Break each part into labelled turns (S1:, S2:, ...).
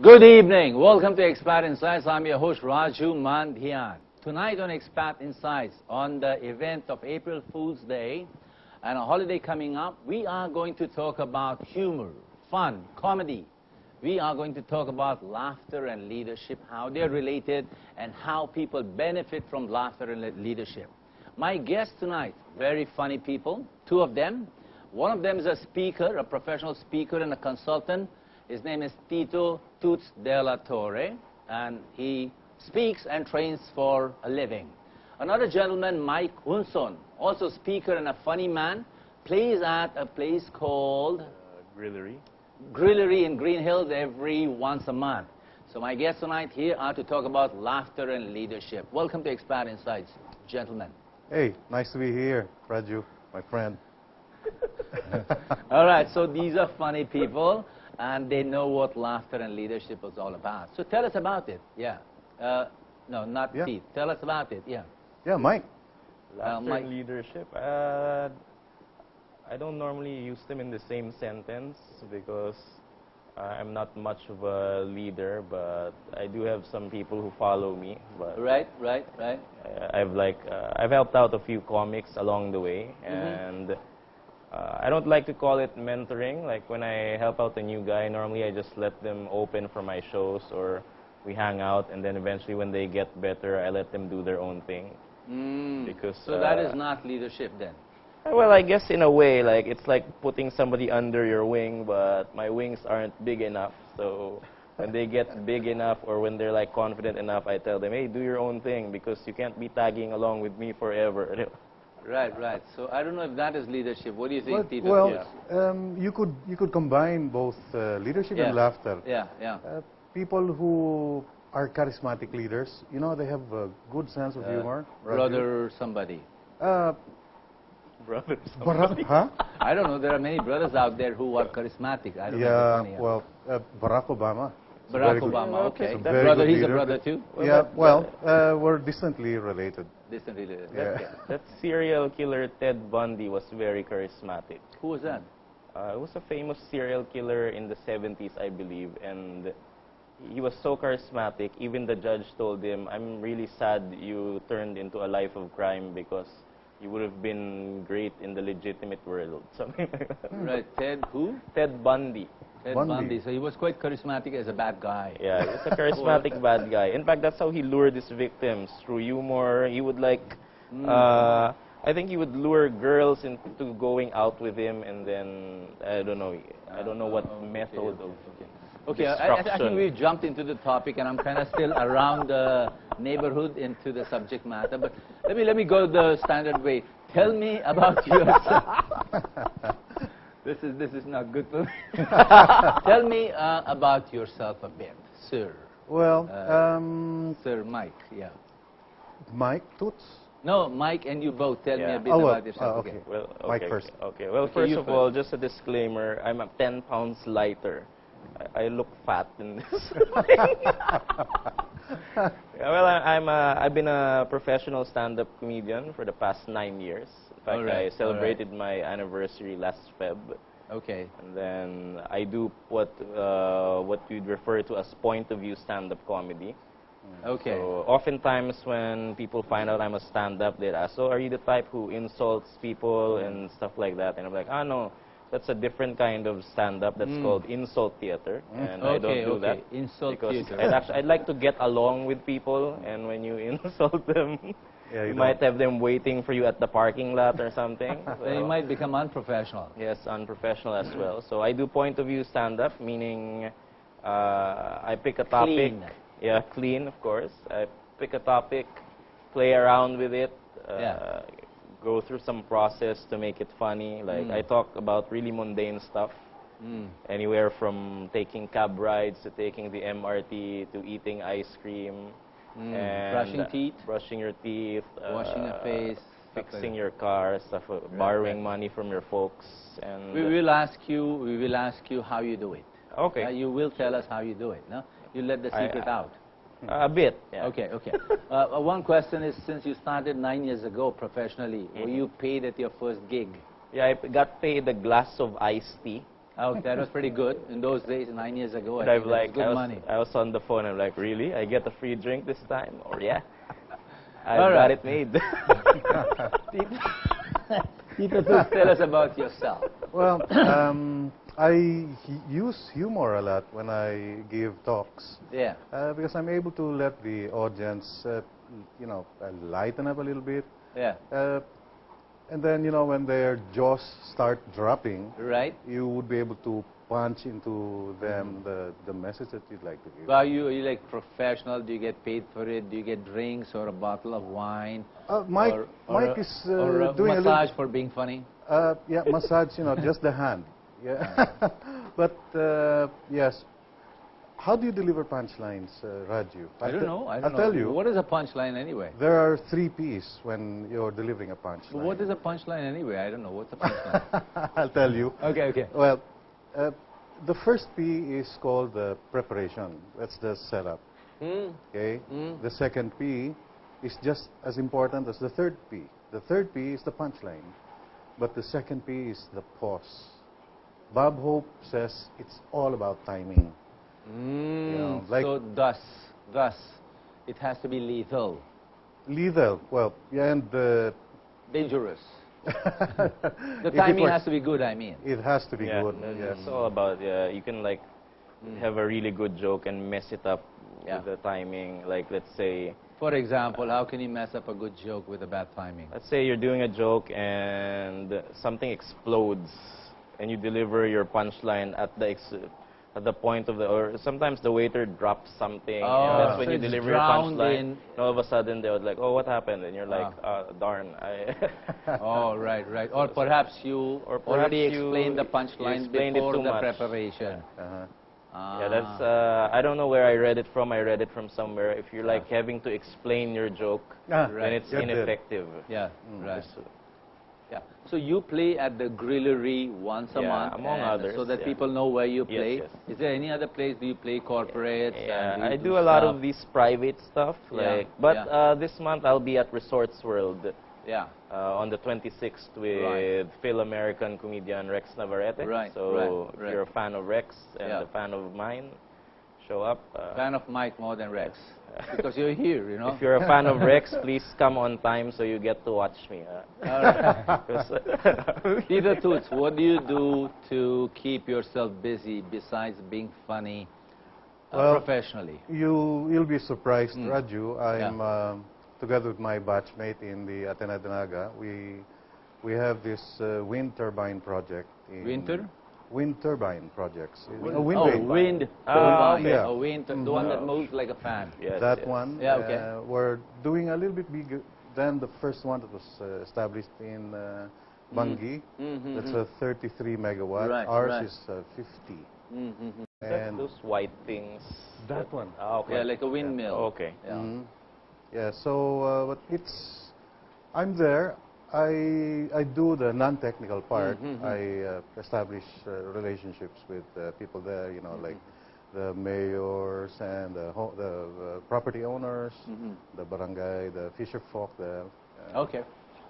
S1: Good evening. Welcome to Expat Insights. I'm your host, Raju Mandhian. Tonight on Expat Insights, on the event of April Fool's Day and a holiday coming up, we are going to talk about humor, fun, comedy. We are going to talk about laughter and leadership, how they're related, and how people benefit from laughter and leadership. My guests tonight, very funny people, two of them. One of them is a speaker, a professional speaker and a consultant. His name is Toots dela Torre, and he speaks and trains for a living. Another gentleman, Mike Unson, also speaker and a funny man, plays at a place called Grillery in Green Hills every once a month. So my guests tonight here are to talk about laughter and leadership. Welcome to Expat Insights, gentlemen.
S2: Hey, nice to be here, Raju, my friend.
S1: All right, so these are funny people, and they know what laughter and leadership is all about. So tell us about it. Yeah. No, not Pete. Tell us about it. Yeah.
S2: Yeah, Mike.
S3: Laughter
S1: Mike.
S3: and leadership. I don't normally use them in the same sentence because I'm not much of a leader, but I do have some people who follow me. But
S1: Right.
S3: I've helped out a few comics along the way, and I don't like to call it mentoring. Like when I help out a new guy, normally I just let them open for my shows or we hang out, and then eventually when they get better, I let them do their own thing. Because
S1: So that is not leadership then?
S3: well, I guess in a way, like it's like putting somebody under your wing, but my wings aren't big enough. So when they get big enough or when they're like confident enough, I tell them, hey, do your own thing because you can't be tagging along with me forever.
S1: Right. So I don't know if that is leadership. What do you think, Tito?
S2: Well, you could combine both leadership and laughter.
S1: Yeah.
S2: People who are charismatic leaders, you know, they have a good sense of humor. Raju.
S1: Brother somebody.
S3: Brothers.
S2: Huh?
S1: I don't know. There are many brothers out there who are charismatic. I don't know.
S2: Yeah,
S1: If it's funny.
S2: well, Barack Obama. Is a
S1: Barack
S2: very good-
S1: Obama. Okay.
S2: He's a
S1: That
S2: very
S1: brother.
S2: good
S1: He's a
S2: leader.
S1: brother too.
S2: Yeah, we're distantly related.
S1: Listen, really.
S2: Yeah.
S3: That serial killer Ted Bundy was very charismatic.
S1: Who was that?
S3: It was a famous serial killer in the 70s, I believe, and he was so charismatic, even the judge told him, I'm really sad you turned into a life of crime because you would have been great in the legitimate world. Something like that.
S1: Right. Ted who?
S3: Ted Bundy.
S1: Ted
S2: Bundy.
S1: Bundy. So he was quite charismatic as a bad guy.
S3: Yeah, he was a charismatic bad guy. In fact, that's how he lured his victims, through humor. He would like, I think he would lure girls into going out with him, and then, I don't know what method of
S1: Okay, I think we've jumped into the topic, and I'm kind of still around the neighborhood into the subject matter. But let me go the standard way. Tell me about yourself. This is not good for me. Tell me about yourself a bit, sir.
S2: Well,
S1: Sir Mike, yeah.
S2: Mike, Toots.
S1: No, Mike and you both. Tell me a bit
S2: Oh, well,
S1: about yourself.
S2: okay.
S3: Well,
S2: Mike first.
S3: Okay. Well,
S1: Okay,
S3: first
S1: you
S3: of all,
S1: first.
S3: just a disclaimer. I'm 10 pounds lighter. I look fat in this. I've been a professional stand-up comedian for the past 9 years. In fact, I celebrated my anniversary last Feb.
S1: Okay.
S3: And then I do what you'd refer to as point-of-view stand-up comedy.
S1: Okay.
S3: So oftentimes when people find out I'm a stand-up, they ask, so are you the type who insults people and stuff like that? And I'm like, no, that's a different kind of stand-up. That's called insult theater, and I don't do that.
S1: Insult
S3: because
S1: theater.
S3: I'd like to get along with people, and when you insult them,
S2: Yeah,
S3: you might have them waiting for you at the parking lot or something.
S1: Then you might become unprofessional.
S3: Yes, unprofessional as well. So I do point-of-view stand-up, meaning I pick a topic.
S1: Clean.
S3: Yeah, clean, of course. I pick a topic, play around with it, go through some process to make it funny. Like I talk about really mundane stuff, anywhere from taking cab rides to taking the MRT to eating ice cream, and brushing your teeth,
S1: washing your face,
S3: fixing your car, stuff, borrowing money from your folks, and
S1: we will ask you how you do it.
S3: okay,
S1: You will tell us how you do it. No, you let the secret out.
S3: a bit. Yeah.
S1: Okay. One question is, since you started 9 years ago professionally, were you paid at your first gig?
S3: Yeah, I got paid a glass of iced tea
S1: Oh, that was pretty good in those days, 9 years ago. I
S3: But
S1: think that was good money.
S3: I was on the phone. I'm like, really? I get a free drink this time? Or yeah, I
S1: All
S3: got
S1: right.
S3: it made.
S1: Tito Toots, tell us about yourself.
S2: Well, I use humor a lot when I give talks
S1: Yeah.
S2: because I'm able to let the audience, lighten up a little bit.
S1: Yeah.
S2: And then, when their jaws start dropping,
S1: Right.
S2: you would be able to punch into them the message that you'd like to give.
S1: Well, are you like professional? Do you get paid for it? Do you get drinks or a bottle of wine?
S2: Mike
S1: or
S2: is
S1: or a
S2: doing
S1: massage for being funny?
S2: yeah, massage, just the hand. Yeah. But, yes. How do you deliver punchlines, Raju?
S1: I don't know.
S2: I'll tell you.
S1: What is a punchline anyway?
S2: There are 3 P's when you're delivering a punchline.
S1: What is a punchline anyway? I don't know. What's a punchline?
S2: I'll tell you.
S1: Okay, okay.
S2: Well, the first P is called the preparation. That's the setup. Okay. The second P is just as important as the third P. The third P is the punchline, but the second P is the pause. Bob Hope says it's all about timing.
S1: So thus, it has to be lethal.
S2: Lethal. Well, yeah, and
S1: Dangerous. The
S2: If it
S1: timing
S2: works.
S1: has to be good, I mean.
S2: it has to be
S3: yeah,
S2: good.
S3: it's
S2: Yes.
S3: all about, you can like have a really good joke and mess it up
S1: Yeah.
S3: with the timing. Like, let's say,
S1: For example, how can you mess up a good joke with a bad timing?
S3: you're doing a joke and something explodes, and you deliver your punchline at the point of or sometimes the waiter drops something, and that's when
S1: so
S3: you
S1: it's
S3: deliver your
S1: drowned
S3: punchline.
S1: in-
S3: And all of a sudden they would like, oh, what happened? And you're like, darn, I.
S1: Oh, right, right. Or perhaps you
S3: Or perhaps
S1: already
S3: you
S1: explained the punchline
S3: explained it
S1: before
S3: too
S1: the
S3: much.
S1: preparation.
S2: Uh-huh.
S3: Yeah, that's, I don't know where I read it from. I read it from somewhere. If you're like having to explain your joke,
S2: Ah,
S3: then it's
S2: you're dead.
S3: ineffective.
S1: Yeah, right.
S3: So,
S1: Yeah. So you play at the Grillery once a
S3: Yeah,
S1: month,
S3: among
S1: and
S3: others,
S1: so that
S3: yeah.
S1: people know where you
S3: Yes,
S1: play.
S3: yes.
S1: Is there any other place do you play corporates?
S3: yeah,
S1: and
S3: I
S1: you
S3: do a lot
S1: stuff?
S3: of these private stuff.
S1: Yeah,
S3: Like, but
S1: yeah.
S3: this month I'll be at Resorts World.
S1: Yeah.
S3: On the 26th with
S1: Right.
S3: Phil-American comedian Rex Navarrete.
S1: Right,
S3: So
S1: right,
S3: if
S1: right.
S3: you're a fan of Rex and
S1: Yeah.
S3: a fan of mine, show up.
S1: Fan of Mike more than Rex, because you're here, you know.
S3: If you're a fan of Rex, please come on time so you get to watch me.
S1: All right. Tito Toots, what do you do to keep yourself busy besides being funny
S2: Well,
S1: professionally?
S2: You'll be surprised, Raju. I'm
S1: Yeah.
S2: together with my batchmate in the Atena Dinaga. We have this wind turbine project. Wind turbine projects. Wind
S1: Oh,
S2: turbine.
S1: wind.
S3: okay.
S2: Yeah.
S1: A wind, the one that moves like a fan.
S3: Yes,
S2: That
S3: yes.
S2: one.
S1: Yeah, okay.
S2: We're doing a little bit bigger than the first one that was established in Bangi. That's a 33 megawatt.
S1: Right,
S2: Ours
S1: right.
S2: is 50.
S3: That's
S2: And
S3: those white things.
S2: that one.
S3: Ah, okay.
S1: Yeah, like a windmill.
S3: Okay.
S1: Yeah.
S2: Yeah, so but I'm there. I do the non-technical part. I establish relationships with people there, like the mayors and the property owners, the barangay, the fisher folk there.
S1: Okay.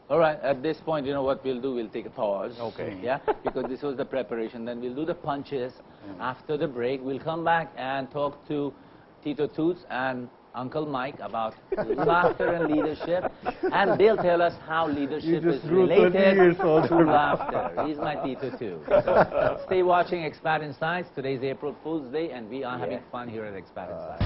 S1: All right. At this point, you know what we'll do? We'll take a pause.
S3: Okay.
S1: Yeah, because this was the preparation. Then we'll do the punches. After the break, we'll come back and talk to Tito Toots and Uncle Mike about laughter and leadership, and they'll tell us how leadership is
S2: grew 30
S1: related
S2: years old.
S1: to laughter. He's my Tito too. So stay watching Expat Insights. Today's April Fool's Day, and we are having fun here at Expat Insights.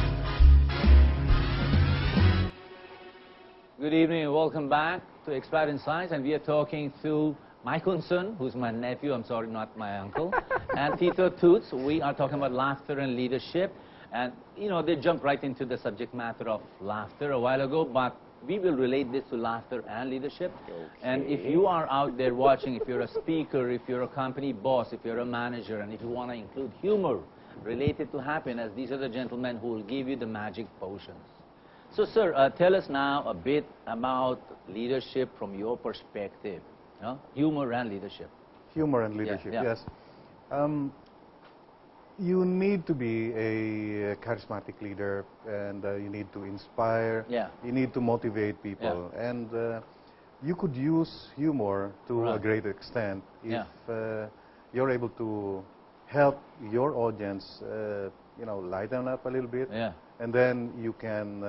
S1: Good evening and welcome back to Expat Insights, and we are talking to Mike Unson, who's my nephew, I'm sorry, not my uncle, and Tito Toots. We are talking about laughter and leadership. And, they jumped right into the subject matter of laughter a while ago, but we will relate this to laughter and leadership. Okay. And if you are out there watching, if you're a speaker, if you're a company boss, if you're a manager, and if you want to include humor related to happiness, these are the gentlemen who will give you the magic potions. So, sir, tell us now a bit about leadership from your perspective. Humor and leadership.
S2: Humor and leadership,
S1: yeah.
S2: yes. You need to be a charismatic leader, and you need to inspire.
S1: Yeah.
S2: You need to motivate people, and you could use humor to a great extent if you're able to help your audience, lighten up a little bit.
S1: Yeah.
S2: And then you can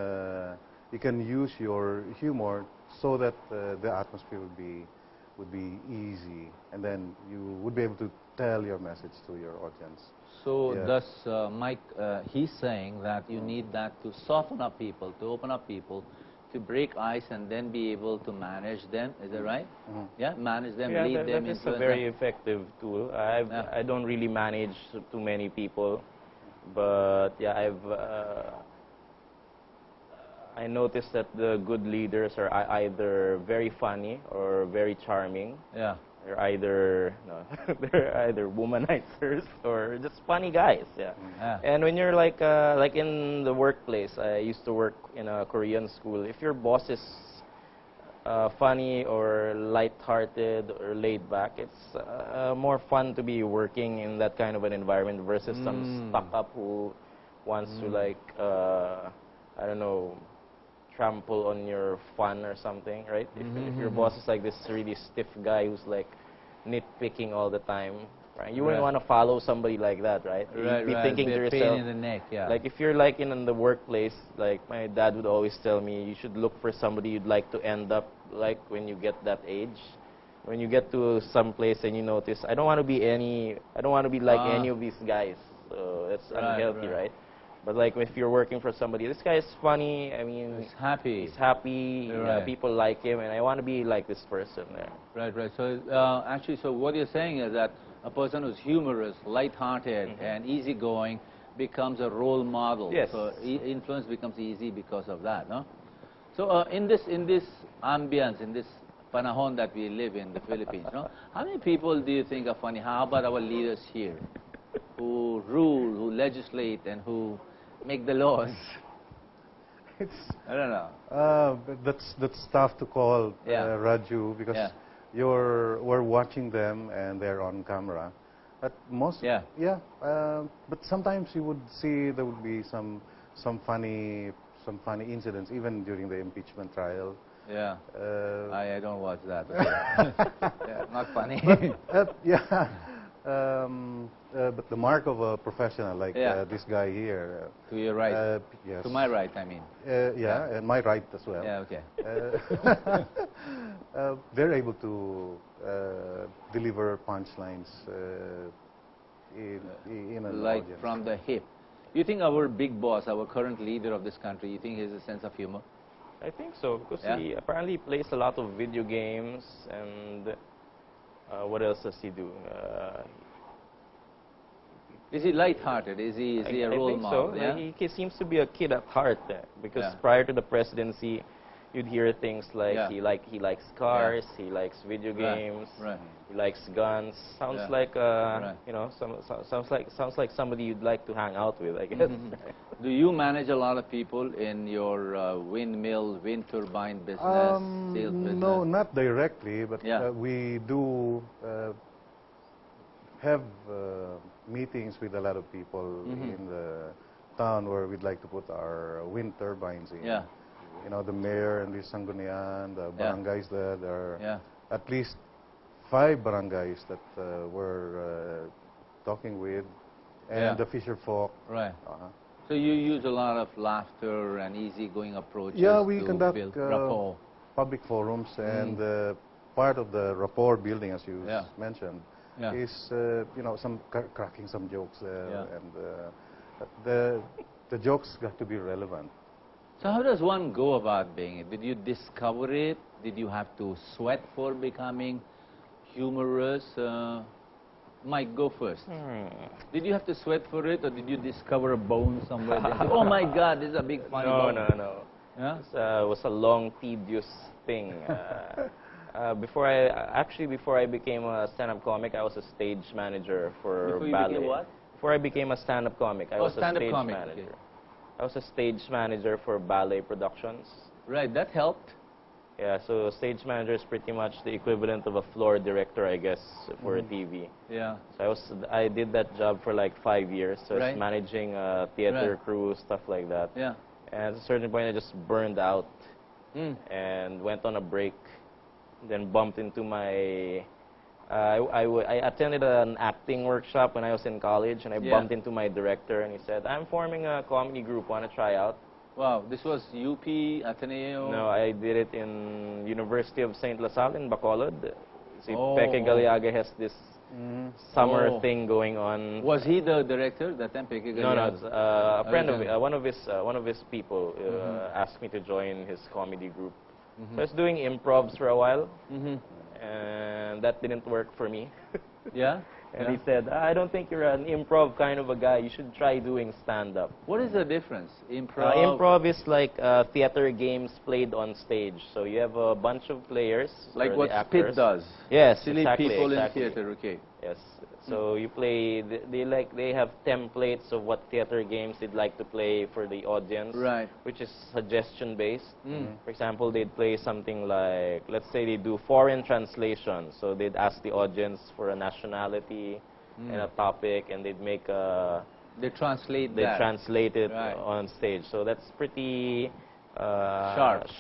S2: use your humor so that the atmosphere would be easy, and then you would be able to tell your message to your audience.
S1: So
S2: Yeah.
S1: thus, Mike, he's saying that you need that to soften up people, to open up people, to break ice and then be able to manage them. Is that right?
S2: Mm-hmm.
S1: Yeah, manage them,
S3: Yeah,
S1: lead them,
S3: that is a
S1: influence
S3: very
S1: them.
S3: effective tool.
S1: Yeah.
S3: I don't really manage too many people, but yeah, I noticed that the good leaders are either very funny or very charming.
S1: Yeah.
S3: They're either they're either womanizers or just funny guys. Yeah.
S1: Yeah.
S3: And when you're like in the workplace, I used to work in a Korean school. If your boss is funny or light-hearted or laid back, it's more fun to be working in that kind of an environment versus some stuck-up who wants to I don't know, trample on your fun or something, right? If your boss is like this really stiff guy who's like nitpicking all the time, right? You wouldn't
S1: Right.
S3: want to follow somebody like that, right?
S1: Right,
S3: You'd be
S1: right.
S3: thinking
S1: Be
S3: to
S1: a pain
S3: yourself,
S1: in the neck, yeah.
S3: like if you're like in the workplace, like my dad would always tell me, you should look for somebody you'd like to end up like when you get that age. When you get to some place and you notice, I don't want to be like any of these guys. So it's unhealthy, right? But like if you're working for somebody, this guy is funny. I mean,
S1: He's happy.
S3: He's happy.
S1: Right.
S3: People like him, and I want to be like this person there.
S1: Right, right. So actually, so what you're saying is that a person who's humorous, light-hearted, and easygoing becomes a role model.
S3: Yes.
S1: So influence becomes easy because of that, no? So in this ambience, in this panahon that we live in, the Philippines, no? How many people do you think are funny? How about our leaders here, who rule, who legislate, and who make the laws?
S2: It's
S1: I don't know.
S2: that's tough to call,
S1: Yeah.
S2: Raju, because
S1: Yeah.
S2: we're watching them and they're on camera. But but sometimes you would see there would be some funny incidents even during the impeachment trial.
S1: Yeah. I don't watch that. Yeah, not funny.
S2: Yeah. But the mark of a professional like this guy here.
S1: To your right.
S2: Yes.
S1: To my right, I mean.
S2: And my right as well.
S1: Yeah, okay.
S2: They're able to deliver punchlines in an
S1: Like
S2: audience.
S1: from the hip. You think our big boss, our current leader of this country, you think he has a sense of humor?
S3: I think so, because
S1: Yeah?
S3: he apparently plays a lot of video games, and what else does he do?
S1: Is he light-hearted? Is he a role
S3: I think
S1: model?
S3: so.
S1: Yeah?
S3: He seems to be a kid at heart, because
S1: Yeah.
S3: prior to the presidency, you'd hear things like
S1: Yeah.
S3: he likes cars, he likes video
S1: Right,
S3: games,
S1: right.
S3: he likes guns. Sounds
S1: Yeah.
S3: like
S1: Right.
S3: sounds like somebody you'd like to hang out with, I guess.
S1: Do you manage a lot of people in your windmill, wind turbine business, sales business?
S2: No, not directly, but
S1: Yeah.
S2: we do have meetings with a lot of people in the town where we'd like to put our wind turbines in.
S1: Yeah.
S2: You know, the mayor and the Sangguniang, the
S1: Yeah.
S2: barangays there are
S1: Yeah.
S2: at least 5 barangays that we're talking with, and
S1: Yeah.
S2: the fisher folk.
S1: Right.
S2: Uh-huh.
S1: So you use a lot of laughter and easygoing approaches
S2: Yeah, we
S1: to
S2: conduct
S1: build rapport.
S2: public forums, and part of the rapport building, as you
S1: Yeah.
S2: mentioned,
S1: Yeah.
S2: is some cracking some jokes there,
S1: Yeah.
S2: and the jokes got to be relevant.
S1: So how does one go about being it? Did you discover it? Did you have to sweat for becoming humorous? Mike, go first. Did you have to sweat for it, or did you discover a bone somewhere? Then say, oh my God, this is a big funny bone.
S3: No.
S1: Yeah?
S3: It was a long, tedious thing. Before I became a stand-up comic, I was a stage manager for
S1: Before you
S3: ballet.
S1: became what?
S3: Before I became a stand-up comic, I was a
S1: stand-up
S3: stage
S1: comic,
S3: manager.
S1: okay.
S3: I was a stage manager for ballet productions.
S1: Right, that helped.
S3: Yeah, so stage manager is pretty much the equivalent of a floor director, I guess, for TV.
S1: Yeah.
S3: So I did that job for like 5 years. So I
S1: Right.
S3: was managing theater
S1: Right.
S3: crew, stuff like that.
S1: Yeah.
S3: And at a certain point, I just burned out and went on a break. Then bumped into my I attended an acting workshop when I was in college, and I bumped into my director, and he said, "I'm forming a comedy group. Want to try out?"
S1: Wow, this was UP, Ateneo?
S3: No, I did it in University of St. Lasal in Bacolod. See,
S1: Oh.
S3: Peke Galiaga has this summer thing going on.
S1: Was he the director that time, Peke
S3: No,
S1: Galiaga?
S3: it's a friend of one of his people asked me to join his comedy group. So I was doing improvs for a while, and that didn't work for me.
S1: Yeah?
S3: And he said, "I don't think you're an improv kind of a guy. You should try doing stand-up."
S1: What is the difference? Improv?
S3: Improv is like theater games played on stage. So you have a bunch of players.
S1: Like
S3: or
S1: what
S3: the actors.
S1: Spit does.
S3: Yes,
S1: Silly
S3: exactly,
S1: people
S3: exactly.
S1: in theater, okay.
S3: Yes. So you play. They have templates of what theater games they'd like to play for the audience.
S1: Right.
S3: Which is suggestion based. For example, they'd play something like, let's say they do foreign translation. So they'd ask the audience for a nationality and a topic, and they'd make a.
S1: They translate
S3: They
S1: that.
S3: translate it
S1: Right.
S3: on stage. So that's pretty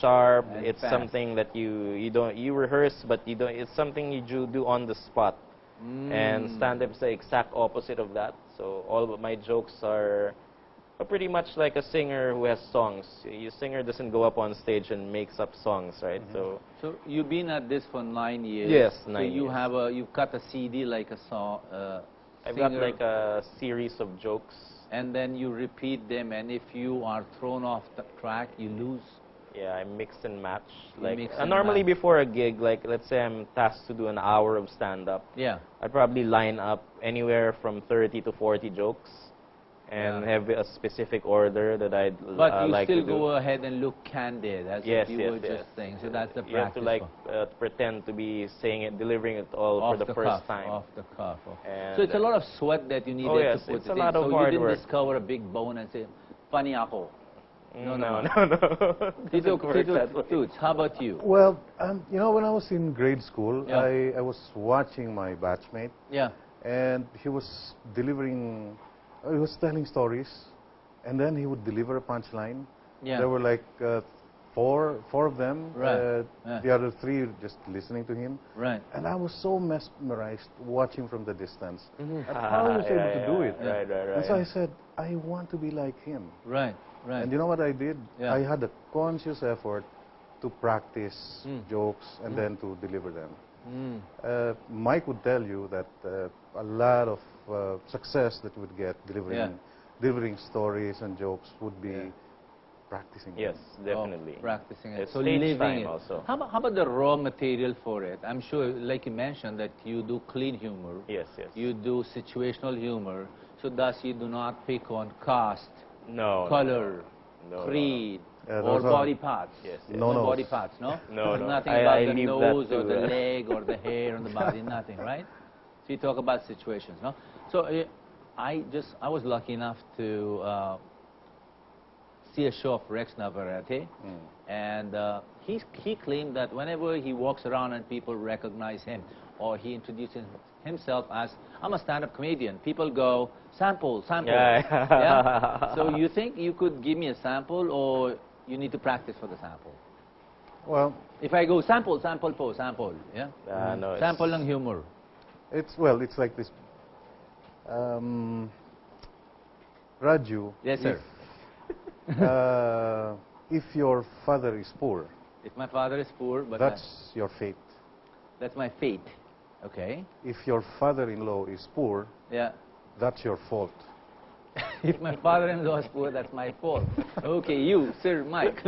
S1: Sharp. And
S3: it's
S1: fast.
S3: something that you rehearse, but you don't. It's something you do on the spot. And stand-up is the exact opposite of that. So all of my jokes are pretty much like a singer who has songs. A singer doesn't go up on stage and makes up songs, right? So
S1: you've been at this for 9 years.
S3: Yes, 9
S1: So you
S3: years.
S1: have you've cut a CD like a song.
S3: I've got like a series of jokes.
S1: And then you repeat them, and if you are thrown off the track, you lose.
S3: Yeah, I mix and match.
S1: You
S3: Like
S1: mix and
S3: normally
S1: match.
S3: before a gig, like let's say I'm tasked to do an hour of stand-up.
S1: Yeah.
S3: I'd probably line up anywhere from 30 to 40 jokes, and have a specific order that I'd
S1: But you
S3: like
S1: still
S3: to do.
S1: go ahead and look candid, as
S3: Yes,
S1: if you
S3: yes,
S1: were
S3: yes.
S1: just saying. So that's the
S3: You have
S1: practice.
S3: to like pretend to be saying it, delivering it all
S1: off
S3: for the
S1: the
S3: first
S1: cuff,
S3: time.
S1: Off the cuff.
S3: And
S1: So it's a lot of sweat that you needed
S3: yes,
S1: to put
S3: it's
S1: it
S3: a lot
S1: in.
S3: of
S1: So you
S3: hard
S1: didn't
S3: work.
S1: discover a big bone and say, funny ako.
S3: No.
S1: Tito,
S3: Doesn't work that way.
S1: Toots, how about you?
S2: Well, you know, when I was in grade school,
S1: Yeah.
S2: I was watching my batchmate,
S1: Yeah.
S2: and he was telling stories, and then he would deliver a punchline.
S1: Yeah.
S2: There were like four of them.
S1: Right. Yeah.
S2: The other three just listening to him.
S1: Right.
S2: And I was so mesmerized watching from the distance.
S1: Mm-hmm.
S2: At how he was able to do it.
S3: Right.
S2: And so I said, I want to be like him.
S1: Right.
S2: And you know what I did?
S1: Yeah.
S2: I had a conscious effort to practice jokes and then to deliver them. Mike would tell you that a lot of success that you would get delivering stories and jokes would be practicing.
S3: Yes, definitely.
S1: Practicing it.
S3: It's
S1: So
S3: stage
S1: living
S3: time
S1: it.
S3: also.
S1: How about the raw material for it? I'm sure, like you mentioned, that you do clean humor.
S3: Yes.
S1: You do situational humor. So thus you do not pick on caste,
S3: No.
S1: color,
S3: No,
S1: creed,
S2: Yeah,
S1: or
S2: those are-
S1: body parts.
S3: Yes.
S2: No, no.
S1: body parts, no?
S3: No, no.
S1: Nothing
S3: I
S1: about the
S3: leave that
S1: nose or
S3: to,
S1: the leg or the hair on the body, nothing, right? So you talk about situations, no? So I was lucky enough to see a show of Rex Navarrete, and he claimed that whenever he walks around and people recognize him, or he introduces himself as, I'm a stand-up comedian, people go, sample. Yeah? So you think you could give me a sample, or you need to practice for the sample?
S2: Well,
S1: If I go sample, yeah?
S3: No, it's-
S1: Sample ng humor.
S2: it's like this. Raju.
S1: Yes, sir.
S2: If your father is poor,
S1: If my father is poor, but
S2: that's your fate.
S1: that's my fate. Okay.
S2: If your father-in-law is poor,
S1: Yeah.
S2: that's your fault.
S1: If my father-in-law is poor, that's my fault. Okay, you, Sir Mike.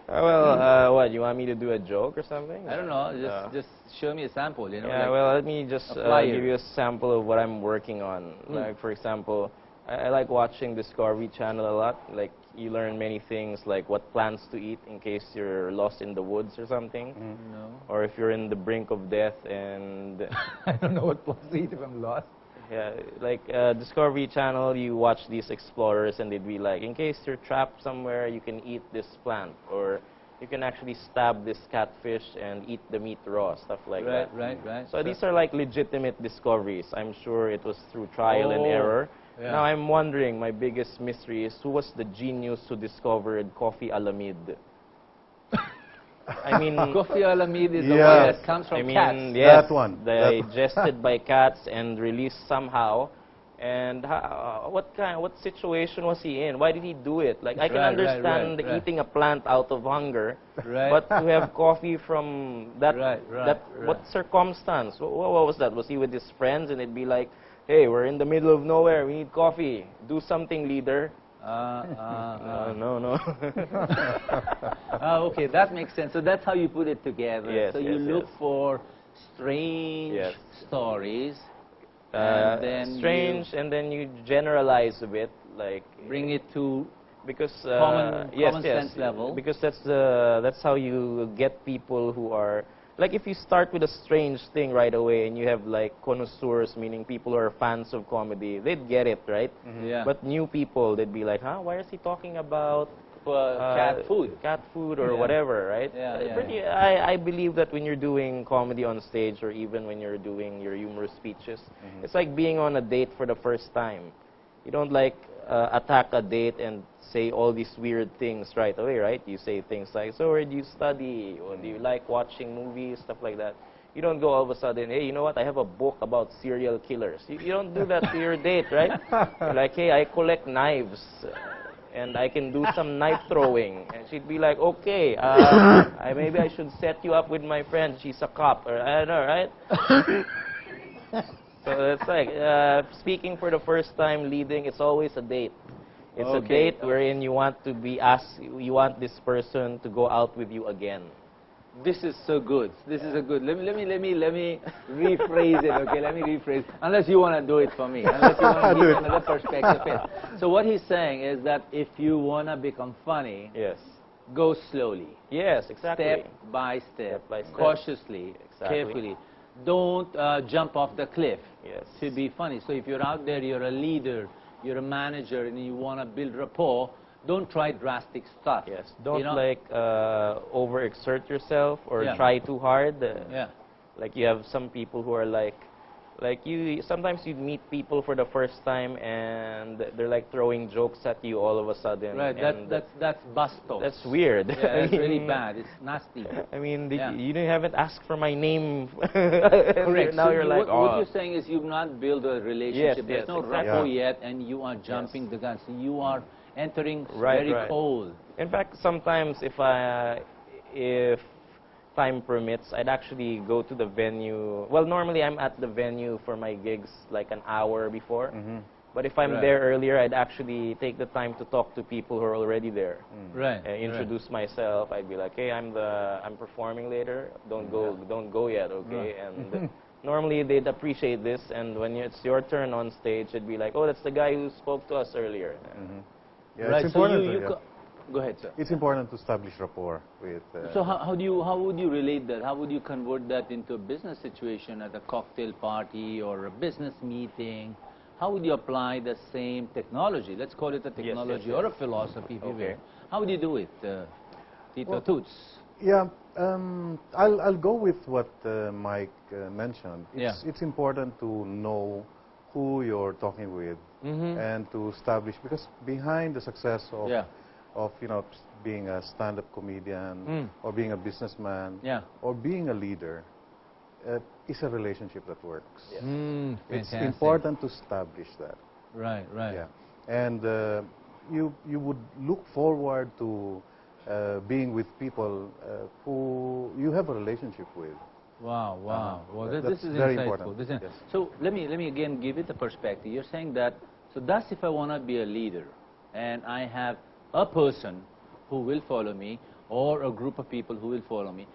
S3: What, you want me to do a joke or something?
S1: I don't know. Just show me a sample. You know.
S3: Yeah,
S1: like
S3: well, let me just
S1: a flyer.
S3: give you a sample of what I'm working on. Like, for example, I like watching Discovery Channel a lot. Like, you learn many things, like what plants to eat in case you're lost in the woods or something.
S1: No.
S3: Or if you're in the brink of death and...
S1: I don't know what plants to eat if I'm lost.
S3: Yeah, like Discovery Channel, you watch these explorers and they'd be like, in case you're trapped somewhere, you can eat this plant. Or you can actually stab this catfish and eat the meat raw, stuff like that.
S1: Right.
S3: So these are like legitimate discoveries. I'm sure it was through trial and error.
S1: Yeah.
S3: Now I'm wondering, my biggest mystery is who was the genius who discovered coffee alamid? I mean,
S1: Coffee Alamid is the
S2: Yeah.
S1: one that comes from
S3: I mean,
S1: cats.
S3: yes,
S2: That one.
S3: digested by cats and released somehow. And what situation was he in? Why did he do it? Like, I can
S1: Right,
S3: understand
S1: right.
S3: eating a plant out of hunger,
S1: Right.
S3: but to have coffee from that,
S1: Right.
S3: what circumstance? What was that? Was he with his friends and it'd be like, hey, we're in the middle of nowhere, we need coffee. Do something, leader. No.
S1: Okay, that makes sense. So that's how you put it together.
S3: Yes,
S1: so you
S3: yes,
S1: look
S3: yes.
S1: for strange
S3: Yes.
S1: stories, and then
S3: strange, and then you generalize a bit, like
S1: bring it to
S3: because
S1: common
S3: yes,
S1: sense level.
S3: Because that's how you get people who are like, if you start with a strange thing right away and you have like connoisseurs, meaning people who are fans of comedy, they'd get it, right?
S1: Yeah.
S3: But new people, they'd be like, huh, why is he talking about
S1: cat food.
S3: or
S1: Yeah.
S3: whatever, right?
S1: Yeah.
S3: I believe that when you're doing comedy on stage, or even when you're doing your humorous speeches, it's like being on a date for the first time. You don't like attack a date and say all these weird things right away, right? You say things like, so where do you study? Or do you like watching movies? Stuff like that. You don't go all of a sudden, hey, you know what? I have a book about serial killers. You don't do that to your date, right? You're like, hey, I collect knives. And I can do some knife throwing. And she'd be like, okay, maybe I should set you up with my friend. She's a cop. Or, I don't know, right? So it's like, speaking for the first time, leading, it's always a date. It's a date wherein you want to be asked, you want this person to go out with you again.
S1: This is so good. This is a good. Let me rephrase it. Okay, let me rephrase. Unless you want to do it for me. Unless you want to give another perspective. So what he's saying is that if you want to become funny,
S3: Yes.
S1: go slowly.
S3: Yes, exactly.
S1: Step by step,
S3: Step by step.
S1: cautiously,
S3: Exactly.
S1: carefully. Don't jump off the cliff
S3: Yes.
S1: to be funny. So if you're out there, you're a leader, you're a manager, and you want to build rapport, don't try drastic stuff.
S3: Yes. Don't
S1: You know?
S3: like overexert yourself or
S1: Yeah.
S3: try too hard.
S1: Yeah.
S3: Like you have some people who are like you. Sometimes you meet people for the first time and they're like throwing jokes at you all of a sudden.
S1: Right.
S3: and
S1: That's bustos.
S3: that's weird.
S1: Yeah, it's really bad. It's nasty.
S3: I mean,
S1: Yeah.
S3: you haven't asked for my name.
S1: Correct.
S3: Now
S1: So
S3: you're like,
S1: what you're saying is you've not built a relationship.
S3: Yes,
S1: There's
S3: yes,
S1: no
S3: exactly.
S1: rapport
S2: Yeah.
S1: yet, and you are jumping the gun. So you are entering
S3: Right,
S1: very
S3: right.
S1: cold.
S3: In fact, sometimes if time permits, I'd actually go to the venue. Well, normally I'm at the venue for my gigs like an hour before. But if I'm
S1: Right.
S3: there earlier, I'd actually take the time to talk to people who are already there.
S1: Right.
S3: Introduce myself. I'd be like, hey, I'm performing later. Don't go yet, okay? And normally they'd appreciate this. And when it's your turn on stage, it'd be like, oh, that's the guy who spoke to us earlier.
S2: Yeah,
S1: Right.
S2: it's
S1: So
S2: important.
S1: go ahead, sir.
S2: It's important to establish rapport with.
S1: So how would you relate that? How would you convert that into a business situation at a cocktail party or a business meeting? How would you apply the same technology? Let's call it a technology or a philosophy, if you will. How would you do it, Tito Toots?
S2: Yeah, I'll go with what Mike mentioned.
S1: Yeah.
S2: It's important to know who you're talking with and to establish, because behind the success of being a stand-up comedian or being a businessman or being a leader is a relationship that works.
S3: Yes.
S2: It's
S1: Fantastic.
S2: important to establish that.
S1: Right.
S2: Yeah, and you would look forward to being with people who you have a relationship with.
S1: Wow. Well, this
S2: That's
S1: is
S2: very
S1: insightful.
S2: important.
S1: This is-
S2: Yes.
S1: So let me again give it a perspective. You're saying that, so that's if I want to be a leader and I have a person who will follow me or a group of people who will follow me,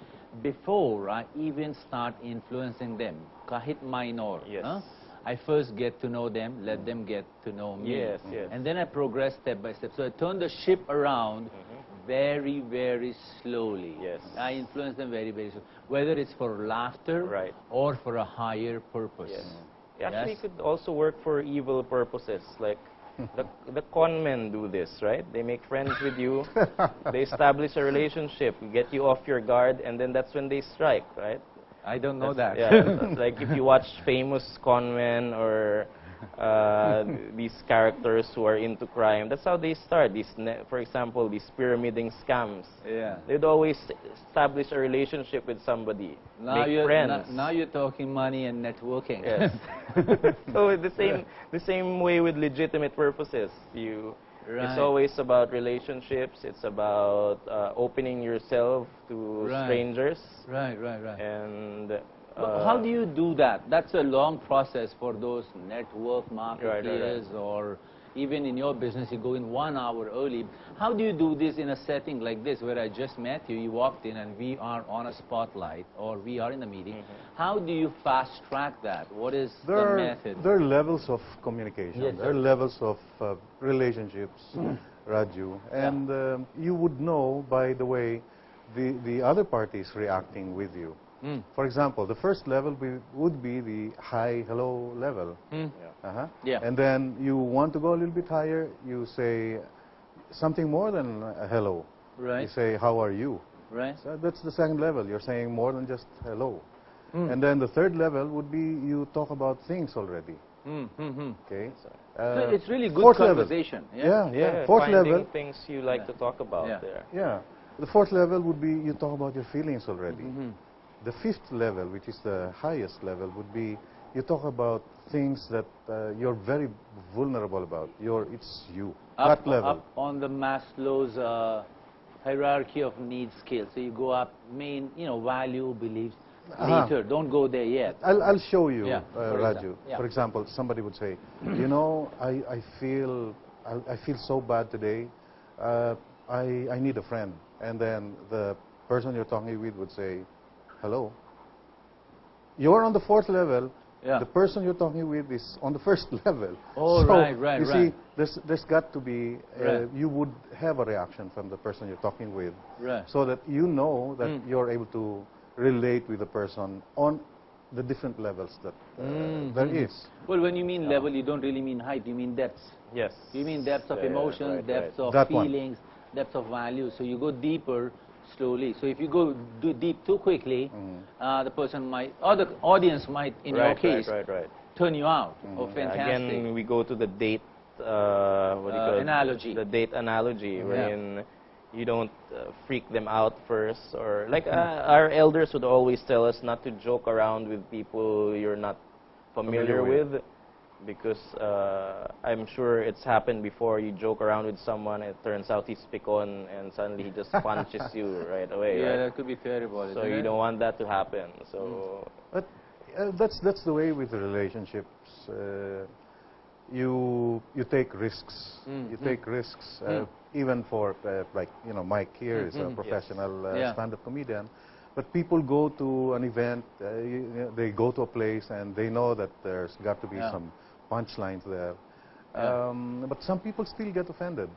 S1: before I even start influencing them, kahit minor,
S3: Yes.
S1: I first get to know them, let them get to know me.
S3: Yes, yes.
S1: And then I progress step by step. So I turn the ship around very, very slowly.
S3: Yes.
S1: I influence them very, very slowly. Whether it's for laughter
S3: Right.
S1: or for a higher purpose.
S3: Yes. It actually
S1: Yes.
S3: could also work for evil purposes. Like the con men do this, right? They make friends with you. They establish a relationship, get you off your guard, and then that's when they strike, right?
S1: I don't know that.
S3: Yeah, like if you watch famous con men or these characters who are into crime. That's how they start. For example, these pyramiding scams.
S1: Yeah.
S3: They'd always establish a relationship with somebody, make friends.
S1: Now you're talking money and networking.
S3: Yes. So the same way with legitimate purposes. It's always about relationships. It's about opening yourself to strangers.
S1: Right.
S3: And
S1: But how do you do that? That's a long process for those network marketeers, or even in your business, you go in 1 hour early. How do you do this in a setting like this, where I just met you, you walked in, and we are on a spotlight, or we are in a meeting? How do you fast track that? What is the method?
S2: There are levels of communication.
S1: Yes,
S2: there are levels of relationships, Raju. And you would know by the way the other party is reacting with you. For example, the first level would be the hi, hello level. And then you want to go a little bit higher, you say something more than a hello. You say, how are you? So that's the second level. You're saying more than just hello. And then the third level would be you talk about things already. Okay.
S1: So it's really good conversation.
S2: Yeah. Fourth level.
S3: Things you like to talk about there.
S2: Yeah. The fourth level would be you talk about your feelings already. The fifth level, which is the highest level, would be you talk about things that you're very vulnerable about. It's you. That level.
S1: Up on the Maslow's hierarchy of needs scale. So you go up value, beliefs. Later, don't go there yet.
S2: I'll show you,
S1: Raju.
S2: For example, somebody would say, I feel so bad today. I need a friend. And then the person you're talking with would say, hello. You're on the fourth level. The person you're talking with is on the first level.
S1: Oh,
S2: so, you see, there's got to be, you would have a reaction from the person you're talking with. So that you know that you're able to relate with the person on the different levels that there is.
S1: Well, when you mean level, you don't really mean height. You mean depths.
S3: Yes.
S1: You mean depths of emotions, depths of feelings, depths of values. So you go deeper slowly. So if you go deep too quickly, the person might, or the audience might, in your case, turn you out. Oh, fantastic.
S3: Again, we go to the date, what do you call it?
S1: Analogy.
S3: The date analogy, wherein you don't freak them out first, or like our elders would always tell us not to joke around with people you're not familiar with, because I'm sure it's happened before. You joke around with someone, it turns out he's picon, and suddenly he just punches you right away.
S1: That could be terrible.
S3: So you don't want that to happen. So,
S2: but that's the way with the relationships. You take risks. You take risks. Even for like Mike here is a professional stand-up comedian. But people go to an event. They go to a place and they know that there's got to be some punchlines there. But some people still get offended.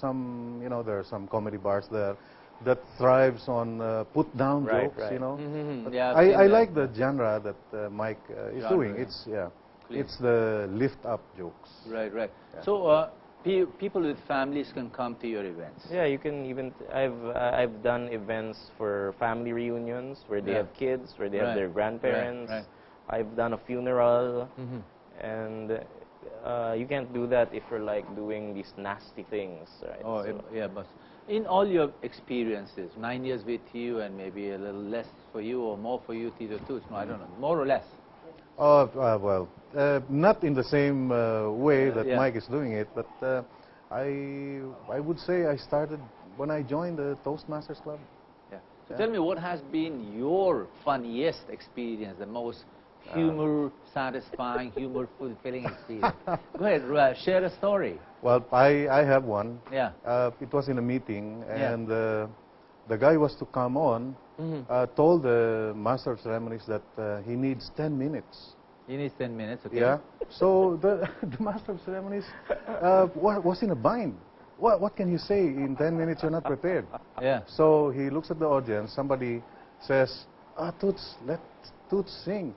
S2: Some, there are some comedy bars there that thrives on put-down jokes, I like the genre that Mike is doing. It's the lift-up jokes.
S1: Right. So people with families can come to your events.
S3: Yeah, you can even. I've done events for family reunions where they have kids, where they have their grandparents. I've done a funeral, and you can't do that if you're like doing these nasty things, right?
S1: Oh, so. But in all your experiences, 9 years with you, and maybe a little less for you or more for you, Tito Toots. No, I don't know, more or less.
S2: Well, not in the same way that Mike is doing it, but I would say I started when I joined the Toastmasters Club.
S1: So tell me, what has been your funniest experience, the most humor-satisfying, humor-fulfilling experience? Go ahead, share a story.
S2: Well, I have one. It was in a meeting, and the guy was to come on, told the master of ceremonies that he needs 10 minutes.
S1: He needs 10 minutes, okay.
S2: So the master of ceremonies was in a bind. What can you say in 10 minutes? You're not prepared. So he looks at the audience. Somebody says, Toots, let Toots sing.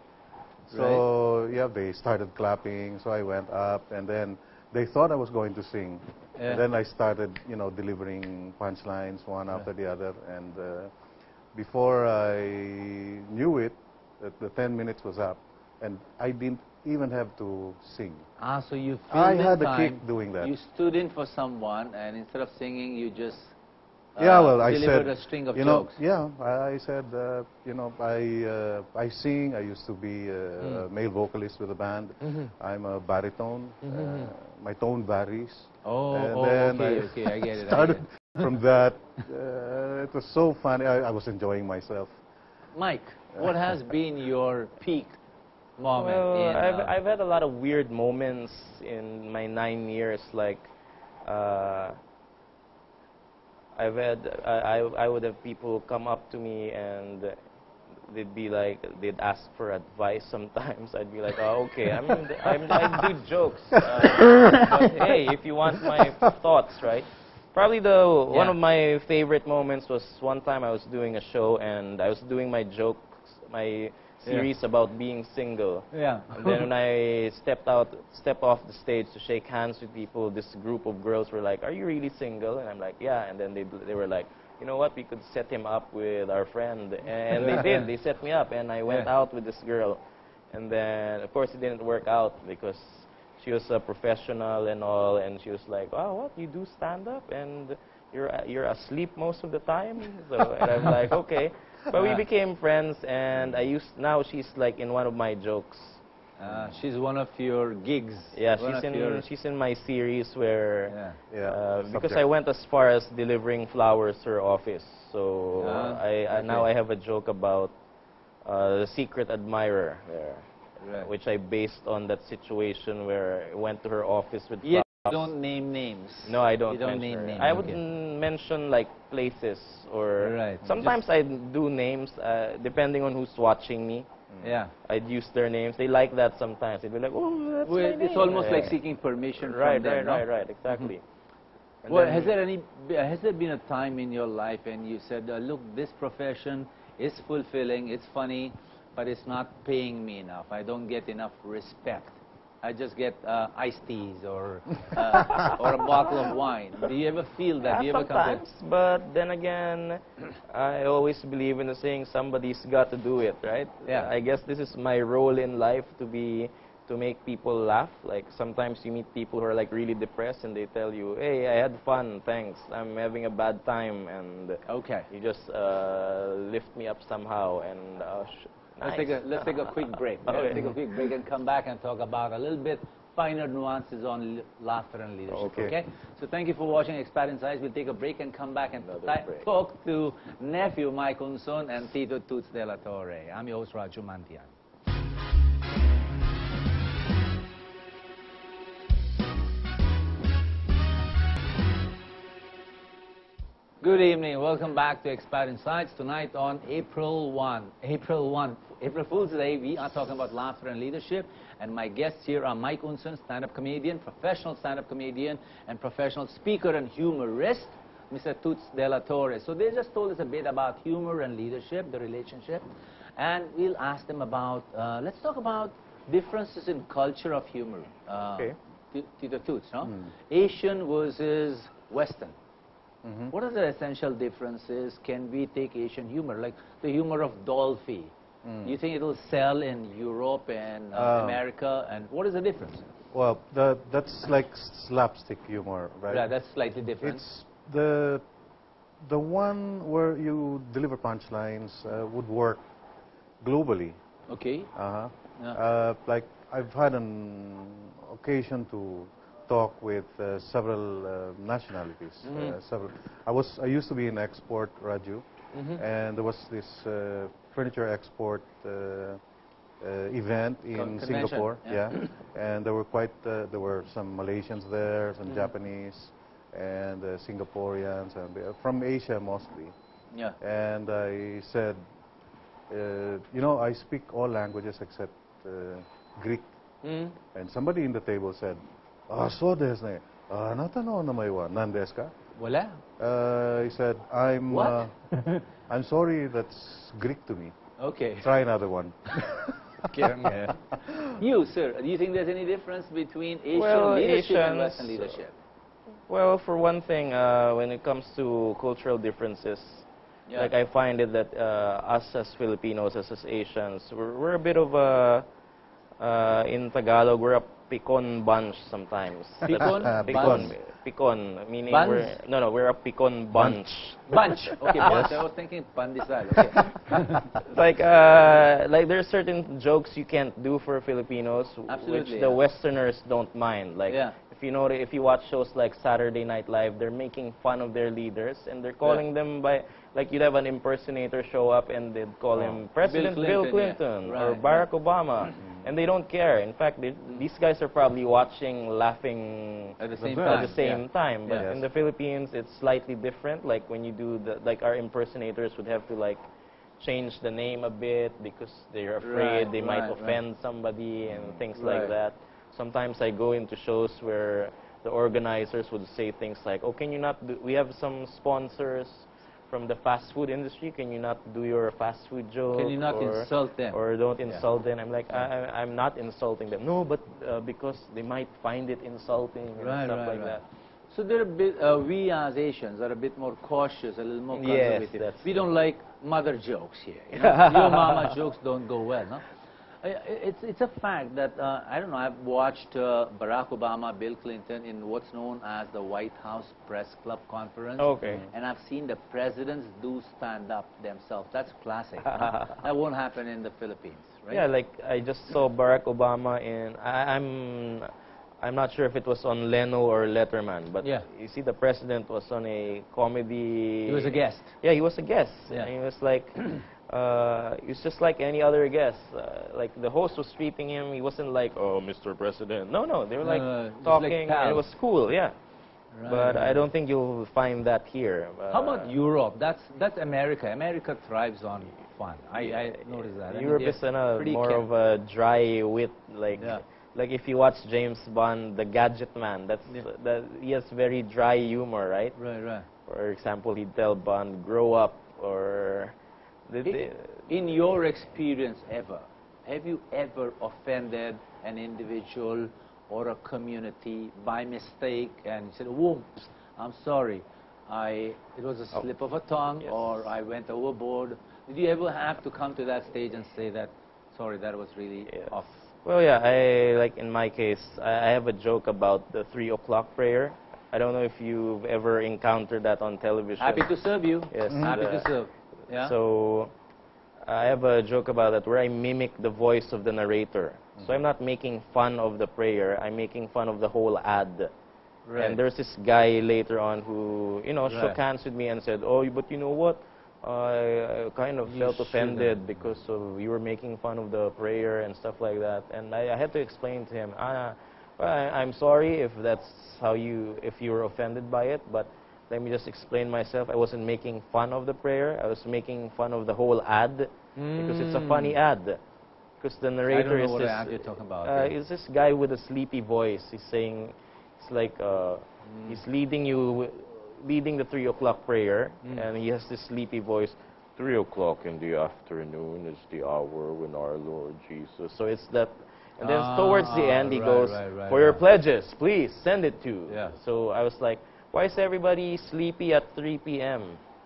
S2: So they started clapping. So I went up, and then they thought I was going to sing. And then I started, delivering punchlines one after the other. And before I knew it, the 10 minutes was up. And I didn't even have to sing.
S1: Ah, so you
S2: I
S1: filled in
S2: had a
S1: time.
S2: kick doing that.
S1: You stood in for someone, and instead of singing, you just
S2: Yeah, well, I
S1: delivered
S2: said,
S1: a string of
S2: you know,
S1: jokes.
S2: yeah, I said, you know, I sing. I used to be a male vocalist with a band. I'm a baritone. My tone varies. And then
S1: Okay, I get it.
S2: started from that. It was so funny. I was enjoying myself.
S1: Mike, what has been your peak moment?
S3: Well,
S1: in,
S3: I've had a lot of weird moments in my 9 years. Like, I would have people come up to me and they'd be like, they'd ask for advice sometimes. I'd be like, oh, okay, I do jokes. But hey, if you want my thoughts, right? Probably one of my favorite moments was one time I was doing a show and I was doing my jokes, my series about being single.
S1: Yeah.
S3: And then when I step off the stage to shake hands with people, this group of girls were like, "Are you really single?" And I'm like, "Yeah." And then they were like, "You know what? We could set him up with our friend." And they did. They set me up, and I went out with this girl. And then, of course, it didn't work out because she was a professional and all, and she was like, "Oh, what? You do stand up and you're asleep most of the time?" So, and I'm like, "Okay." But we became friends, and now she's like in one of my jokes.
S1: She's one of your gigs.
S3: Yeah, she's in my series where because I went as far as delivering flowers to her office. So now I have a joke about the secret admirer there, which I based on that situation where I went to her office with flowers.
S1: You don't name names.
S3: No, I don't.
S1: You don't name names.
S3: I wouldn't mention like places or sometimes I do names depending on who's watching me.
S1: Yeah.
S3: I'd use their names. They like that sometimes. They'd be like, "Oh, that's my name."
S1: It's almost like seeking permission from them.
S3: Right, exactly.
S1: Well, has there been a time in your life when you said, look, this profession is fulfilling, it's funny, but it's not paying me enough. I don't get enough respect. I just get iced teas or a bottle of wine. Do you ever feel that? Do you ever
S3: sometimes, but then again, I always believe in the saying, somebody's got to do it, right?
S1: Yeah.
S3: I guess this is my role in life to make people laugh. Like sometimes you meet people who are like really depressed and they tell you, "Hey, I had fun, thanks. I'm having a bad time," and you just lift me up somehow and. Nice.
S1: Let's take a quick break. Let's take a quick break and come back and talk about a little bit finer nuances on laughter and leadership. Okay? So thank you for watching Expat Insights. We'll take a break and come back and talk to nephew Mike Unson and Tito Toots dela Torre. I'm your host Raju Mantian. Good evening. Welcome back to Expat Insights. Tonight on April Fool's Day, we are talking about laughter and leadership. And my guests here are Mike Unson, stand-up comedian, professional stand-up comedian, and professional speaker and humorist, Mr. Toots dela Torre. So they just told us a bit about humor and leadership, the relationship. And we'll ask them about, let's talk about differences in culture of humor. Tito Toots, no? Asian versus Western. What are the essential differences? Can we take Asian humor, like the humor of Dolphy? You think it'll sell in Europe and America? And what is the difference?
S2: Well, that's like slapstick humor, right?
S1: Yeah, that's slightly different.
S2: It's the one where you deliver punchlines would work globally.
S1: Okay.
S2: Like I've had an occasion to talk with several nationalities. I used to be in export, Raju, and there was this furniture export event in Singapore. And there were some Malaysians there, some Japanese, and Singaporeans, and from Asia mostly. And I said, you know, I speak all languages except Greek. And somebody in the table said, so desu ne. Anata no namae wa nan desu ka?
S1: Wala.
S2: He said, I'm sorry, that's Greek to me.
S1: Okay.
S2: Try another one.
S1: You, sir, do you think there's any difference between Asian leadership and Western leadership?
S3: Well, for one thing, when it comes to cultural differences, like I find it that us as Filipinos, as Asians, we're a bit of In Tagalog, we're a picon bunch sometimes.
S1: Picon?
S3: Picon, meaning
S1: Buns?
S3: we're a picon bunch.
S1: Bunch. Okay, bunch. I was thinking pandesal. Okay.
S3: like there are certain jokes you can't do for Filipinos,
S1: Absolutely,
S3: which the Westerners don't mind. Like
S1: Yeah.
S3: if you watch shows like Saturday Night Live, they're making fun of their leaders and they're calling them by, like, you'd have an impersonator show up and they'd call him President Bill Clinton,
S1: yeah.
S3: or
S1: Right,
S3: Barack Obama, and they don't care. In fact, these guys are probably watching, laughing
S1: At the same
S3: time. But
S1: Yeah.
S3: in the Philippines, it's slightly different. Like when you do our impersonators would have to like change the name a bit because they're afraid they might offend somebody and things like that. Sometimes I go into shows where the organizers would say things like, "Oh, can you not do? We have some sponsors from the fast food industry. Can you not do your fast food joke?
S1: Can you not insult them?
S3: Or don't insult them?" I'm like, I'm not insulting them. No, but because they might find it insulting and stuff like that.
S1: So they're a bit, we as Asians are a bit more cautious, a little more
S3: Yes,
S1: conservative. We don't like mother jokes here. You know? Your mama jokes don't go well, no? It's a fact that, I don't know, I've watched Barack Obama, Bill Clinton in what's known as the White House Press Club Conference.
S3: Okay.
S1: And I've seen the presidents do stand up themselves. That's classic. No? That won't happen in the Philippines, right?
S3: Yeah, like I just saw Barack Obama in, I'm not sure if it was on Leno or Letterman, but you see the president was on a comedy.
S1: He was a guest.
S3: Yeah, he was a guest.
S1: Yeah.
S3: And he was like, he was just like any other guest. Like the host was treating him. He wasn't like, "Oh, Mr. President." No, they were like talking.
S1: Like
S3: and it was cool, yeah.
S1: Right,
S3: But I don't think you'll find that here.
S1: How about Europe? That's America. America thrives on fun. I noticed that.
S3: Europe is more of a dry wit, like.
S1: Yeah.
S3: Like if you watch James Bond, the Gadget Man, he has very dry humor, right?
S1: Right.
S3: For example, he'd tell Bond, "Grow up," or...
S1: In your experience ever, have you ever offended an individual or a community by mistake and you said, "Whoa, I'm sorry, it was a slip of a tongue," or "I went overboard"? Did you ever have to come to that stage and say that, "Sorry, that was really off"?
S3: Well, yeah, like in my case, I have a joke about the 3 o'clock prayer. I don't know if you've ever encountered that on television.
S1: Happy to serve you.
S3: Yes.
S1: Happy to serve. Yeah.
S3: So I have a joke about that where I mimic the voice of the narrator. So I'm not making fun of the prayer. I'm making fun of the whole ad.
S1: Right.
S3: And there's this guy later on who, shook hands with me and said, "Oh, but you know what? I kind of felt offended because you were making fun of the prayer and stuff like that." And I had to explain to him, I'm sorry if that's if you were offended by it, but let me just explain myself. I wasn't making fun of the prayer. I was making fun of the whole ad because it's a funny ad. Because the narrator is this.
S1: Ad you're talking about.
S3: Is this guy with a sleepy voice? He's saying, it's like he's leading the 3 o'clock prayer, and he has this sleepy voice. 3 o'clock in the afternoon is the hour when our Lord Jesus. So it's that. And then towards the end, he goes, "For your pledges, please send it to."
S1: Yeah.
S3: So I was like, "Why is everybody sleepy at 3 p.m.?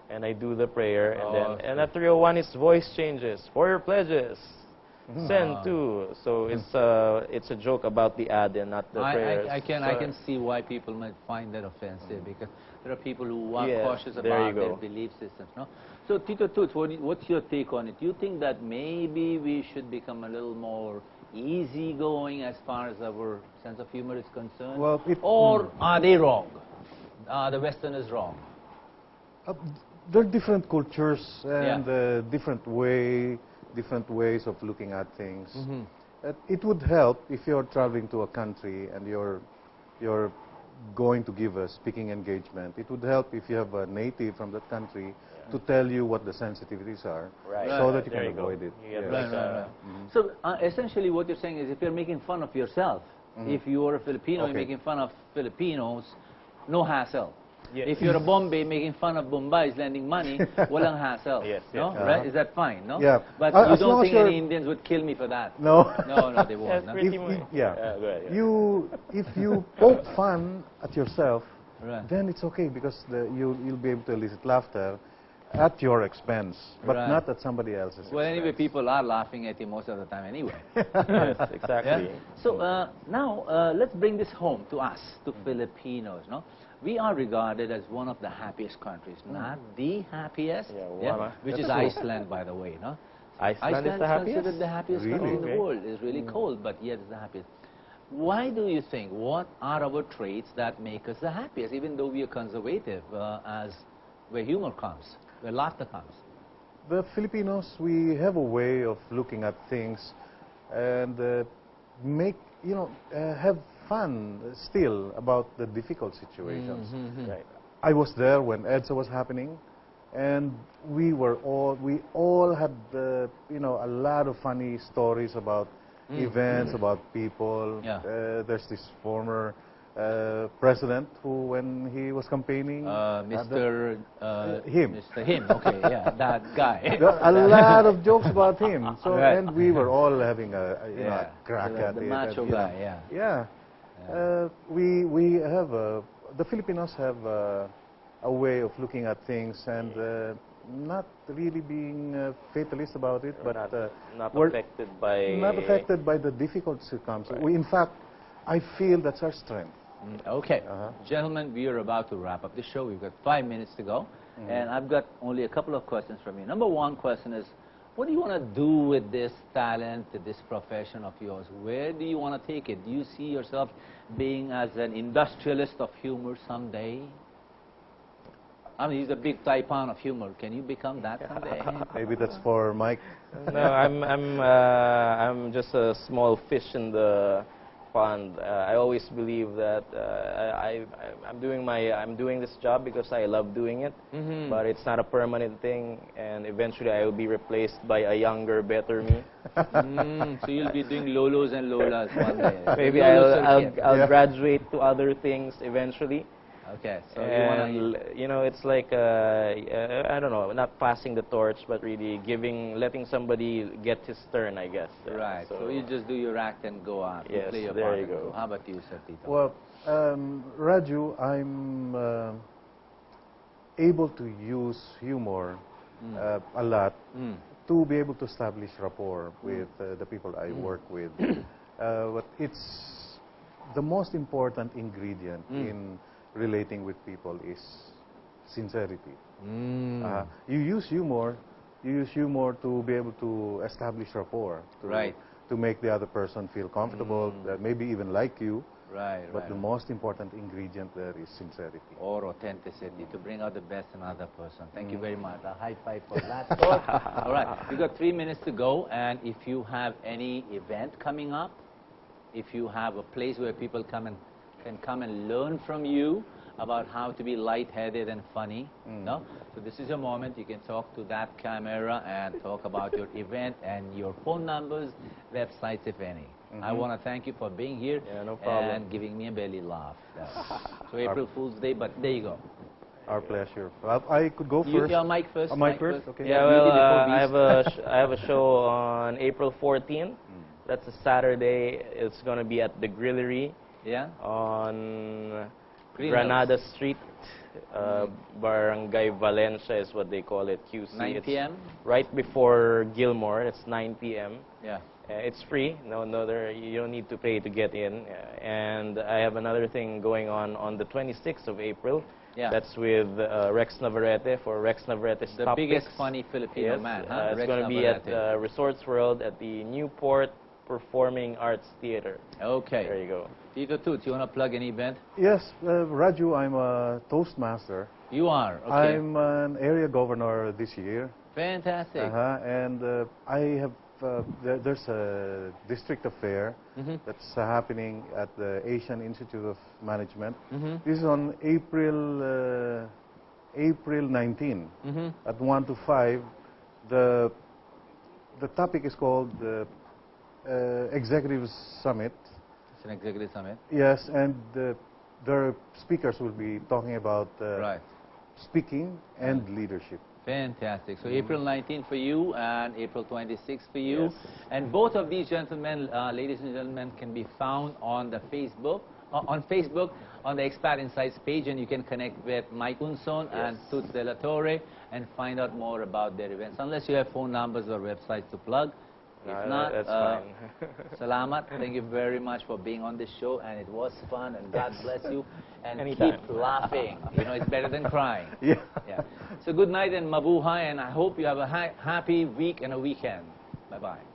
S3: And I do the prayer, and at 3:01 his voice changes. "For your pledges, send to." So it's a joke about the ad and not the prayers.
S1: I can see why people might find that offensive, because there are people who are cautious about their belief systems. No? So Tito Toots, what's your take on it? Do you think that maybe we should become a little more easygoing as far as our sense of humor is concerned?
S2: Well,
S1: or are they wrong? The Westerners wrong?
S2: there are different cultures and different ways of looking at things. It would help if you're traveling to a country and you're going to give a speaking engagement. It would help if you have a native from that country to tell you what the sensitivities are, so that you can avoid it.
S1: So essentially what you're saying is, if you're making fun of yourself, if you're a Filipino, you're making fun of Filipinos, no hassle. If you're a Bombay making fun of Bombay's lending money, walang hassle. No? Right? Is that fine? No?
S2: Yeah.
S1: But you don't think any Indians would kill me for that?
S2: No.
S1: No, they won't. No?
S2: If you poke fun at yourself,
S1: Right.
S2: then it's okay, because you'll be able to elicit laughter. at your expense, but
S1: Right.
S2: not at somebody else's
S1: Well, anyway,
S2: expense.
S1: people are laughing at you most of the time anyway.
S3: Yes, exactly.
S1: Yeah? So now let's bring this home to us, to Filipinos. No, we are regarded as one of the happiest countries, not the happiest,
S3: Yeah,
S1: which is
S2: That's true.
S1: Iceland, by the way. No,
S3: Iceland is the happiest?
S1: considered the happiest country
S2: Really?
S1: in the
S3: Okay.
S1: world. It's really cold, but yet it's the happiest. Why do you think? What are our traits that make us the happiest, even though we are conservative, as where humor comes, where laughter comes?
S2: The Filipinos, we have a way of looking at things and make, have fun still about the difficult situations.
S3: Right.
S2: I was there when EDSA was happening, and we all had, a lot of funny stories about events, about people.
S1: Yeah.
S2: There's this former president who, when he was campaigning,
S1: Mr.
S2: him.
S1: Mr. Him, okay, yeah, that guy.
S2: a lot of jokes about him. So,
S1: Right.
S2: and we were all having a
S1: Yeah.
S2: crack
S1: the,
S2: at
S1: the
S2: it.
S1: macho
S2: and, you know,
S1: guy, yeah.
S2: Yeah. We have the Filipinos have a way of looking at things and not really being fatalist about it, but
S3: Not
S2: we're
S3: affected by...
S2: not affected by the difficult circumstances. In fact, I feel that's our strength.
S1: Okay.
S2: Uh-huh.
S1: Gentlemen, we are about to wrap up the show. We've got 5 minutes to go. And I've got only a couple of questions from you. Number one question is, what do you want to do with this talent, this profession of yours? Where do you want to take it? Do you see yourself being as an industrialist of humor someday? I mean, he's a big taipan of humor. Can you become that someday?
S2: Maybe that's for Mike.
S3: No, I'm just a small fish in the pond. I always believe that I'm doing this job because I love doing it, but it's not a permanent thing, and eventually I will be replaced by a younger, better me.
S1: So you'll be doing Lolos and Lolas one day.
S3: Maybe
S1: Lolo circuit.
S3: I'll graduate to other things eventually.
S1: Okay, so
S3: And
S1: you want to...
S3: it's like I don't know, not passing the torch, but really letting somebody get his turn, I guess.
S1: Right, so you just do your act and go on. You
S3: Yes,
S1: play your
S3: there
S1: part
S3: you
S1: and
S3: go.
S1: How about you, Sir Tito?
S2: Well, Raju, I'm able to use humor a lot to be able to establish rapport with the people I work with. But it's the most important ingredient in relating with people is sincerity. You use humor to be able to establish rapport, to make the other person feel comfortable, maybe even like you.
S1: Right,
S2: But the most important ingredient there is sincerity.
S1: Or authenticity, to bring out the best in another person. Thank you very much. A high five for that. All right, we've got 3 minutes to go, and if you have any event coming up, if you have a place where people can come and learn from you about how to be lightheaded and funny, no? So this is your moment. You can talk to that camera and talk about your event and your phone numbers, websites, if any. I want to thank you for being here
S3: no problem.
S1: and giving me a belly laugh. So April Fool's Day, but there you go.
S2: Our pleasure. I could go
S1: You
S2: first.
S1: your mic first.
S2: Mic first? Okay.
S3: Yeah,
S1: Beauty
S3: well,
S1: before Beast.
S3: I have a show on April 14th. That's a Saturday. It's going to be at the Grillery
S1: Yeah?
S3: on
S1: Green
S3: Granada Street. Barangay Valencia is what they call it, QC.
S1: 9
S3: It's
S1: p.m.?
S3: right before Gilmore. It's 9 p.m.
S1: Yeah.
S3: It's free. You don't need to pay to get in. And I have another thing going on the 26th of April.
S1: Yeah.
S3: That's with Rex Navarrete for Rex Navarrete's
S1: The
S3: Top
S1: biggest
S3: Picks.
S1: funny Filipino
S3: Yes,
S1: man, huh?
S3: it's
S1: Rex
S3: going to be at
S1: Navarrete.
S3: Resorts World at the Newport Performing Arts Theater.
S1: Okay.
S3: There you go.
S1: Tito Toots, you want to plug any event?
S2: Yes, Raju, I'm a Toastmaster.
S1: You are, okay.
S2: I'm an area governor this year.
S1: Fantastic.
S2: And I have, there's a district affair that's happening at the Asian Institute of Management. This is on April 19 at 1 to 5. The topic is called the Executive Summit.
S1: It's an executive summit.
S2: Yes, and their speakers will be talking about
S1: Right.
S2: speaking and leadership.
S1: Fantastic. So April 19 for you and April 26 for you.
S3: Yes.
S1: And both of these gentlemen, ladies and gentlemen, can be found on the Facebook on Facebook, on the Expat Insights page, and you can connect with Mike Unson and Toots de la Torre and find out more about their events. Unless you have phone numbers or websites to plug. If not,
S3: that's fine.
S1: Salamat. Thank you very much for being on this show, and it was fun, and God bless you. And
S3: Anytime.
S1: keep laughing. You know, it's better than crying.
S2: Yeah.
S1: Yeah. So good night and mabuhay, and I hope you have a happy week and a weekend. Bye-bye.